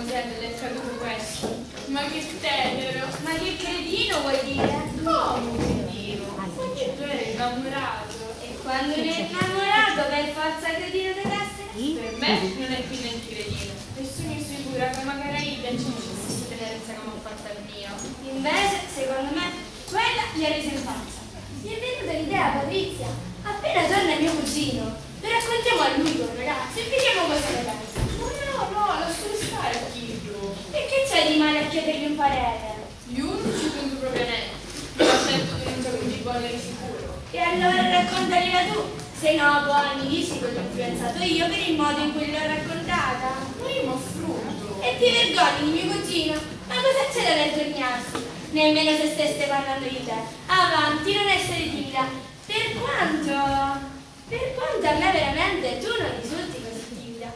Rosella, è caduto questo. Ma che tenero! Ma che cretino vuoi dire? Come cretino? Ma che tu eri innamorato? E quando ne è innamorato per forza cretino deve essere? Per me non è più neanche cretino. E sono sicura che magari gli ci stessa tenerezza che mi ha fatto al mio. Invece, secondo me, quella gli ha reso in faccia. Gli è venuta l'idea, Patrizia. Appena torna mio cugino, lo raccontiamo a lui, ragazzi, e vediamo cosa ne pensa. No, lascialo stare, Chillo. E che c'è di male a chiedergli un parere? Io non ci penso proprio niente. Mi sento che non c'è un tipo di sicuro. E allora raccontagliela tu. Se no, poi mi dici che l'ho influenzato io per il modo in cui l'ho raccontata. Ma io mi affronto. E ti vergogni di mio cugino? Ma cosa c'è da vergognarsi? Nemmeno se stesse parlando di te. Avanti, non essere timida. Per quanto a me veramente tu non risulti così timida.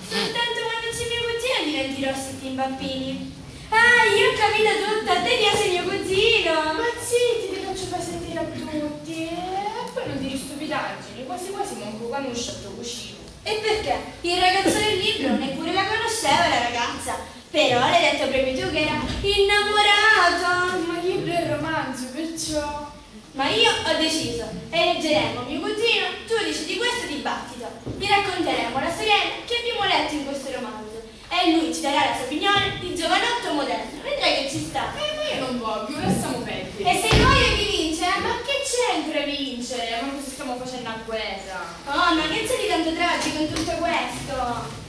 Soltanto quando c'è mio cugino diventi rossi e impappini. Ah, io ho capito tutto, a te piace mio cugino. Ma zitti, ti faccio far sentire a tutti. E poi non dire stupidaggini, quasi manco conosce il tuo cugino. E perché? Il ragazzo del libro neppure la conosceva la ragazza. Però l'hai detto proprio tu che era innamorato. Ma io libro è romanzo, perciò... Ma io ho deciso e leggeremo mio cugino, giudice di questo dibattito. Vi racconteremo la storiella che abbiamo letto in questo romanzo e lui ci darà la sua opinione di giovanotto moderno. Vedrai che ci sta. Ma io non voglio, lasciamo perdere. E se muoio chi vince? Ma che c'entra vincere? Ma cosa stiamo facendo a guerra? Oh, ma che c'è di tanto tragico in tutto questo?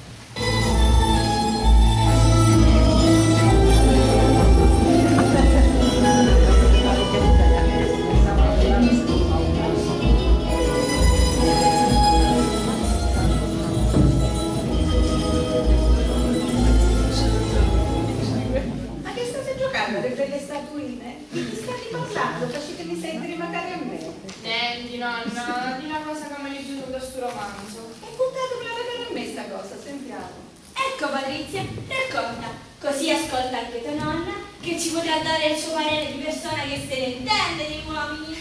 Delle statuine? Di chi stai parlando? Facetemi sentire magari a me. Senti, nonna, di una cosa che mi hai detto da sto romanzo. E buttatevela magari a me sta cosa, sentiamo. Ecco Patrizia, racconta, così ascolta anche tua nonna che ci potrà dare il suo parere di persona che se ne intende di uomini.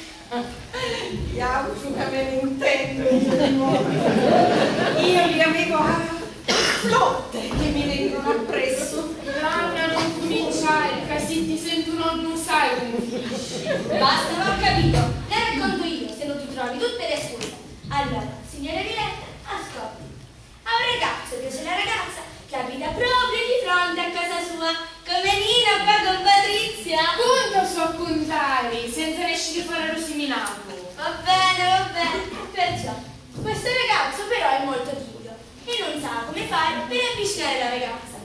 Ti auguro che me ne intendo di uomini. Io li avevo a flotte che mi vengono appresso. Nonna, non cominciare, così ti sento non sai come finisci. Basta, non ho capito. Le racconto io, se non ti trovi tutte le scuse. Allora, signora Viletta, ascolti. A un ragazzo piace la ragazza che abita proprio di fronte a casa sua, come Nino qua con Patrizia. Punta su a contare, senza riuscire a fare lo seminato. Va bene. Perciò, questo ragazzo però è molto timido e non sa come fare per avvicinare la ragazza.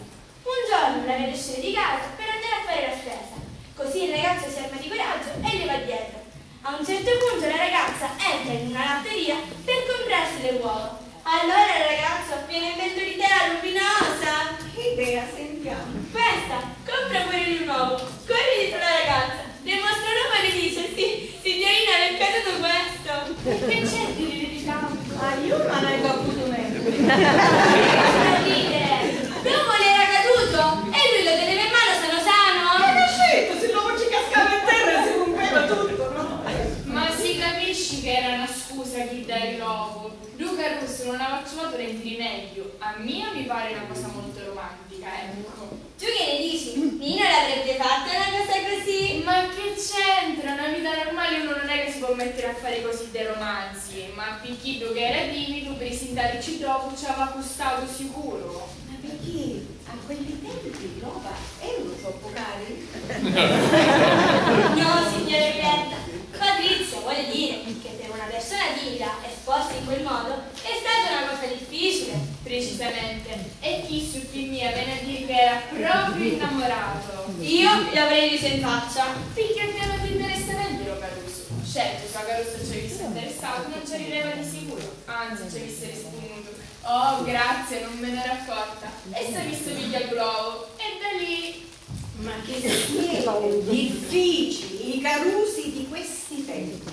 Un giorno la vede uscire di casa per andare a fare la spesa. Così il ragazzo si arma di coraggio e le va dietro. A un certo punto la ragazza entra in una latteria per comprarsi le uova. Allora il ragazzo viene in mente un'idea luminosa. Che idea, sentiamo. Questa, compra pure un uovo, corri dietro la ragazza, le mostra l'uovo e le dice: sì, signorina, le è caduto questo. Che c'è di dire di tanto? Ah, io non hai caputo meglio. A ridere. L'uovo le era caduto e lui lo teneva in mano sano. Ma che scelto, se l'uovo ci cascava in terra e si rompeva tutto, no? Ma si capisci che era una scusa chi dai l'uovo. Luca Russo non aveva trovato niente di meglio. A mia mi pare una cosa molto romantica, ecco. Tu che ne dici? Nino l'avrebbe fatta una cosa così? Ma che c'entra? Una vita normale uno non è che si può mettere a fare così dei romanzi. Ma Picchillo che era timido, presentarci dopo ci aveva costato sicuro. Ma perché a quegli tempi roba euro troppo cari? No, signora Viletta. Patrizia vuole dire che per una persona timida esposta in quel modo è stata una cosa difficile. Precisamente. E chi su più mia viene a dire che era proprio innamorato. Io l'avrei riso in faccia. Finché a te non ti interessa meglio Caruso. Certo, se a Caruso ci avesse interessato non ci arrivava di sicuro. Anzi, ci avesse risposto. Oh, grazie, non me ne ero accorta. E si è visto pigliato l'uovo. E da lì... Ma che siete difficili i Carusi di questi tempi.